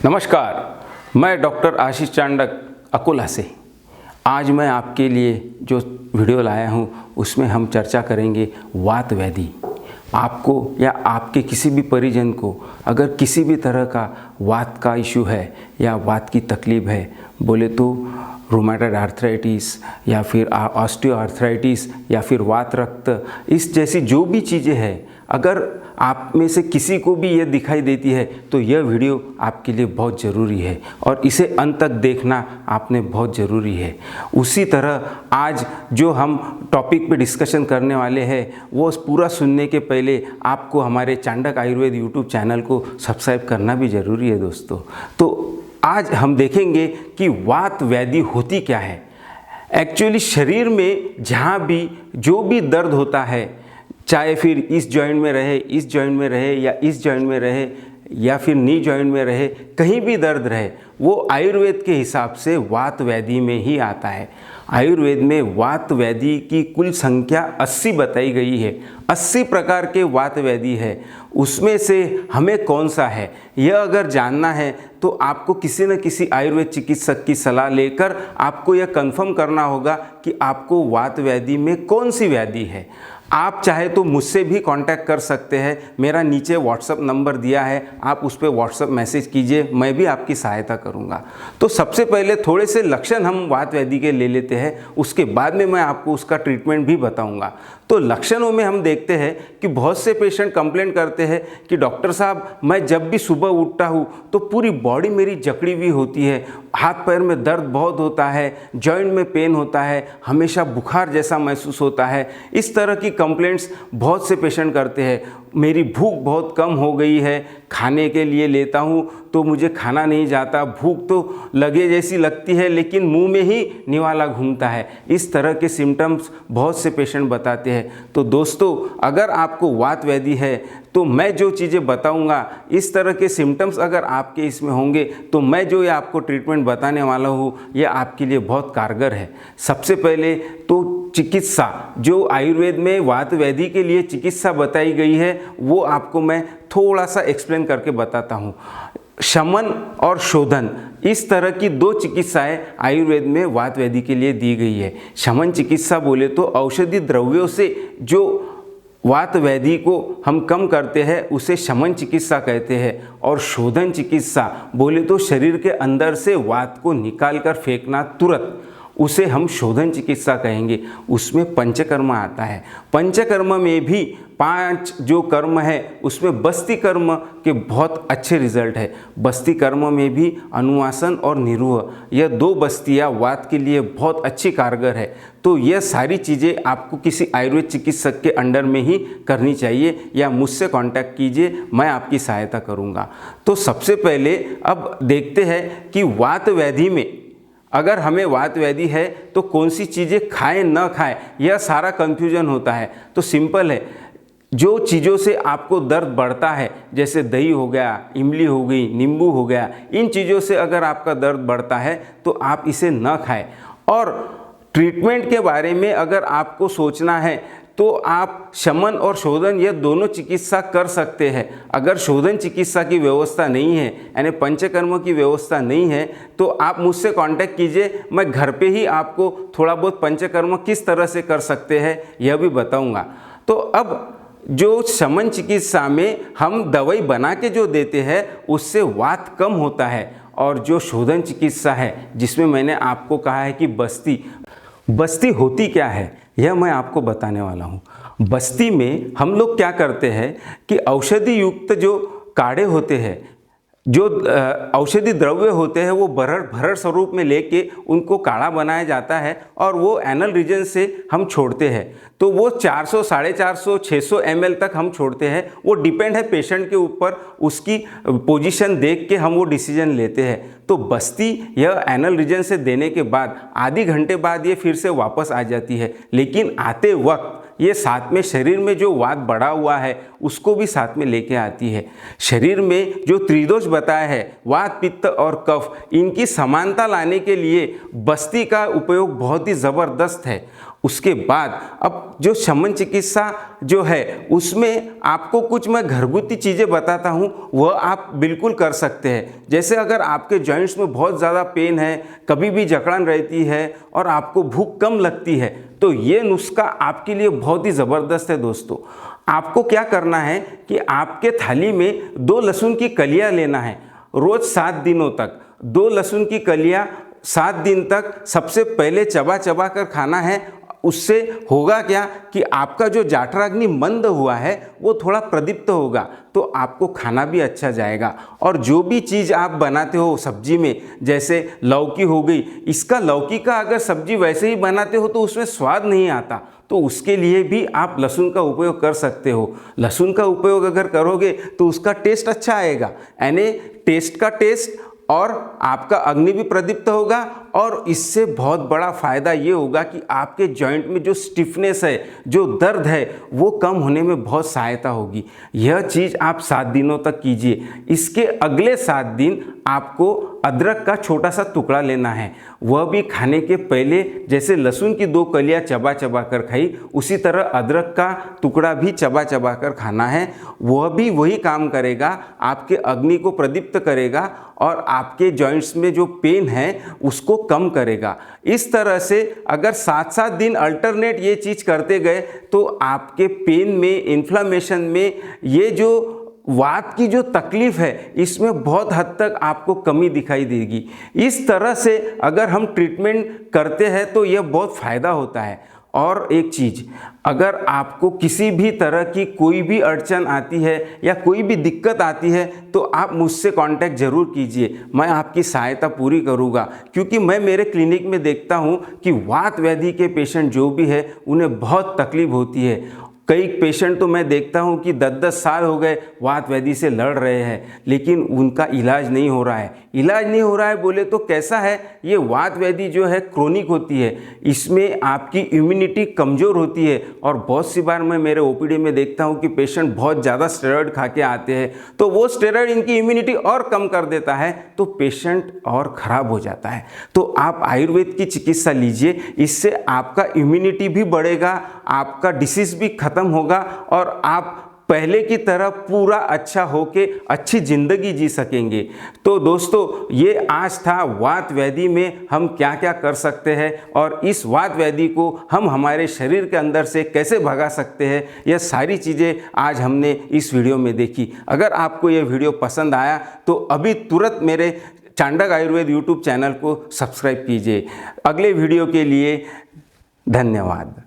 नमस्कार, मैं डॉक्टर आशीष चांडक अकोला से। आज मैं आपके लिए जो वीडियो लाया हूँ उसमें हम चर्चा करेंगे वात व्याधि। आपको या आपके किसी भी परिजन को अगर किसी भी तरह का वात का इशू है या वात की तकलीफ़ है, बोले तो रूमेटॉइड आर्थराइटिस या फिर ऑस्टियो आर्थराइटिस या फिर वात रक्त, इस जैसी जो भी चीज़ें हैं, अगर आप में से किसी को भी ये दिखाई देती है तो यह वीडियो आपके लिए बहुत ज़रूरी है और इसे अंत तक देखना आपने बहुत ज़रूरी है। उसी तरह आज जो हम टॉपिक पे डिस्कशन करने वाले हैं वो पूरा सुनने के पहले आपको हमारे चांडक आयुर्वेद यूट्यूब चैनल को सब्सक्राइब करना भी ज़रूरी है दोस्तों। तो आज हम देखेंगे कि वात व्याधि होती क्या है। एक्चुअली शरीर में जहाँ भी जो भी दर्द होता है, चाहे फिर इस जॉइंट में रहे, इस जॉइंट में रहे या इस जॉइंट में रहे या फिर नी जॉइंट में रहे, कहीं भी दर्द रहे, वो आयुर्वेद के हिसाब से वात व्याधि में ही आता है। आयुर्वेद में वात व्याधि की कुल संख्या 80 बताई गई है। 80 प्रकार के वात व्याधि है। उसमें से हमें कौन सा है यह अगर जानना है तो आपको किसी न किसी आयुर्वेद चिकित्सक की सलाह लेकर आपको यह कंफर्म करना होगा कि आपको वात व्याधि में कौन सी व्याधि है। आप चाहे तो मुझसे भी कांटेक्ट कर सकते हैं। मेरा नीचे व्हाट्सएप नंबर दिया है, आप उस पर व्हाट्सएप मैसेज कीजिए, मैं भी आपकी सहायता करूंगा। तो सबसे पहले थोड़े से लक्षण हम वात व्याधि के ले लेते हैं, उसके बाद में मैं आपको उसका ट्रीटमेंट भी बताऊंगा। तो लक्षणों में हम देखते हैं कि बहुत से पेशेंट कंप्लेंट करते हैं कि डॉक्टर साहब, मैं जब भी सुबह उठता हूँ तो पूरी बॉडी मेरी जकड़ी हुई होती है, हाथ पैर में दर्द बहुत होता है, जॉइंट में पेन होता है, हमेशा बुखार जैसा महसूस होता है। इस तरह की कंप्लेंट्स बहुत से पेशेंट करते हैं। मेरी भूख बहुत कम हो गई है, खाने के लिए लेता हूँ तो मुझे खाना नहीं जाता, भूख तो लगे जैसी लगती है लेकिन मुंह में ही निवाला घूमता है। इस तरह के सिम्टम्स बहुत से पेशेंट बताते हैं। तो दोस्तों, अगर आपको वात व्याधि है तो मैं जो चीज़ें बताऊंगा, इस तरह के सिम्टम्स अगर आपके इसमें होंगे तो मैं जो ये आपको ट्रीटमेंट बताने वाला हूँ ये आपके लिए बहुत कारगर है। सबसे पहले तो चिकित्सा, जो आयुर्वेद में वात व्याधि के लिए चिकित्सा बताई गई है वो आपको मैं थोड़ा सा एक्सप्लेन करके बताता हूँ। शमन और शोधन, इस तरह की दो चिकित्साएं आयुर्वेद में वात व्याधि के लिए दी गई है। शमन चिकित्सा बोले तो औषधि द्रव्यों से जो वात व्याधि को हम कम करते हैं उसे शमन चिकित्सा कहते हैं। और शोधन चिकित्सा बोले तो शरीर के अंदर से वात को निकाल कर फेंकना तुरंत, उसे हम शोधन चिकित्सा कहेंगे। उसमें पंचकर्म आता है। पंचकर्म में भी 5 जो कर्म है उसमें बस्ती कर्म के बहुत अच्छे रिजल्ट है। बस्ती कर्म में भी अनुवासन और निरूह, यह 2 बस्तियाँ वात के लिए बहुत अच्छी कारगर है। तो यह सारी चीज़ें आपको किसी आयुर्वेद चिकित्सक के अंडर में ही करनी चाहिए या मुझसे कांटेक्ट कीजिए, मैं आपकी सहायता करूँगा। तो सबसे पहले अब देखते हैं कि वात व्याधि में अगर हमें वात व्याधि है तो कौन सी चीज़ें खाएं न खाएं, यह सारा कंफ्यूजन होता है। तो सिंपल है, जो चीज़ों से आपको दर्द बढ़ता है जैसे दही हो गया, इमली हो गई, नींबू हो गया, इन चीज़ों से अगर आपका दर्द बढ़ता है तो आप इसे न खाएं। और ट्रीटमेंट के बारे में अगर आपको सोचना है तो आप शमन और शोधन यह दोनों चिकित्सा कर सकते हैं। अगर शोधन चिकित्सा की व्यवस्था नहीं है यानी पंचकर्म की व्यवस्था नहीं है तो आप मुझसे कांटेक्ट कीजिए, मैं घर पे ही आपको थोड़ा बहुत पंचकर्म किस तरह से कर सकते हैं यह भी बताऊंगा। तो अब जो शमन चिकित्सा में हम दवाई बना के जो देते हैं उससे वात कम होता है। और जो शोधन चिकित्सा है जिसमें मैंने आपको कहा है कि बस्ती होती क्या है यह मैं आपको बताने वाला हूँ। बस्ती में हम लोग क्या करते हैं कि औषधि युक्त जो काढ़े होते हैं, जो औषधि द्रव्य होते हैं वो भरड़ स्वरूप में लेके उनको काढ़ा बनाया जाता है और वो एनल रीजन से हम छोड़ते हैं। तो वो 400, 450, 600 ml तक हम छोड़ते हैं। वो डिपेंड है पेशेंट के ऊपर, उसकी पोजीशन देख के हम वो डिसीजन लेते हैं। तो बस्ती यह एनल रीजन से देने के बाद आधे घंटे बाद ये फिर से वापस आ जाती है, लेकिन आते वक्त ये साथ में शरीर में जो वात बढ़ा हुआ है उसको भी साथ में लेके आती है। शरीर में जो त्रिदोष बताया है, वात, पित्त और कफ, इनकी समानता लाने के लिए बस्ती का उपयोग बहुत ही ज़बरदस्त है। उसके बाद अब जो शमन चिकित्सा जो है उसमें आपको कुछ मैं घरगुती चीज़ें बताता हूँ, वह आप बिल्कुल कर सकते हैं। जैसे अगर आपके जॉइंट्स में बहुत ज़्यादा पेन है, कभी भी जकड़न रहती है और आपको भूख कम लगती है, तो ये नुस्खा आपके लिए बहुत ही ज़बरदस्त है दोस्तों। आपको क्या करना है कि आपके थाली में 2 लहसुन की कलियाँ लेना है। रोज़ 7 दिनों तक 2 लहसुन की कलियाँ 7 दिन तक सबसे पहले चबा चबा कर खाना है। उससे होगा क्या कि आपका जो जठराग्नि मंद हुआ है वो थोड़ा प्रदीप्त होगा, तो आपको खाना भी अच्छा जाएगा। और जो भी चीज़ आप बनाते हो सब्जी में, जैसे लौकी हो गई, इसका लौकी का अगर सब्जी वैसे ही बनाते हो तो उसमें स्वाद नहीं आता, तो उसके लिए भी आप लहसुन का उपयोग कर सकते हो। लहसुन का उपयोग अगर करोगे तो उसका टेस्ट अच्छा आएगा, यानी टेस्ट का टेस्ट, और आपका अग्नि भी प्रदीप्त होगा। और इससे बहुत बड़ा फ़ायदा ये होगा कि आपके जॉइंट में जो स्टिफनेस है, जो दर्द है, वो कम होने में बहुत सहायता होगी। यह चीज़ आप 7 दिनों तक कीजिए। इसके अगले 7 दिन आपको अदरक का छोटा सा टुकड़ा लेना है, वह भी खाने के पहले। जैसे लहसुन की 2 कलियाँ चबा चबा कर खाई, उसी तरह अदरक का टुकड़ा भी चबा चबा कर खाना है। वह भी वही काम करेगा, आपके अग्नि को प्रदीप्त करेगा और आपके जॉइंट्स में जो पेन है उसको कम करेगा। इस तरह से अगर 7-7 दिन अल्टरनेट ये चीज़ करते गए तो आपके पेन में, इन्फ्लामेशन में, ये जो वात की जो तकलीफ है इसमें बहुत हद तक आपको कमी दिखाई देगी। इस तरह से अगर हम ट्रीटमेंट करते हैं तो यह बहुत फ़ायदा होता है। और एक चीज़, अगर आपको किसी भी तरह की कोई भी अड़चन आती है या कोई भी दिक्कत आती है तो आप मुझसे कांटेक्ट ज़रूर कीजिए, मैं आपकी सहायता पूरी करूँगा। क्योंकि मैं मेरे क्लिनिक में देखता हूँ कि वात व्याधि के पेशेंट जो भी है उन्हें बहुत तकलीफ होती है। कई पेशेंट तो मैं देखता हूं कि 10-10 साल हो गए वात व्याधि से लड़ रहे हैं, लेकिन उनका इलाज नहीं हो रहा है। इलाज नहीं हो रहा है बोले तो कैसा है, ये वात व्याधि जो है क्रोनिक होती है, इसमें आपकी इम्यूनिटी कमज़ोर होती है। और बहुत सी बार मैं मेरे ओपीडी में देखता हूं कि पेशेंट बहुत ज़्यादा स्टेरॉयड खा के आते हैं, तो वो स्टेरॉयड इनकी इम्यूनिटी और कम कर देता है, तो पेशेंट और ख़राब हो जाता है। तो आप आयुर्वेद की चिकित्सा लीजिए, इससे आपका इम्यूनिटी भी बढ़ेगा, आपका डिसीज़ भी खत्म होगा और आप पहले की तरह पूरा अच्छा होके अच्छी ज़िंदगी जी सकेंगे। तो दोस्तों, ये आज था वात व्याधि में हम क्या क्या कर सकते हैं और इस वात व्याधि को हम हमारे शरीर के अंदर से कैसे भगा सकते हैं, यह सारी चीज़ें आज हमने इस वीडियो में देखी। अगर आपको ये वीडियो पसंद आया तो अभी तुरंत मेरे चांडक आयुर्वेद यूट्यूब चैनल को सब्सक्राइब कीजिए। अगले वीडियो के लिए धन्यवाद।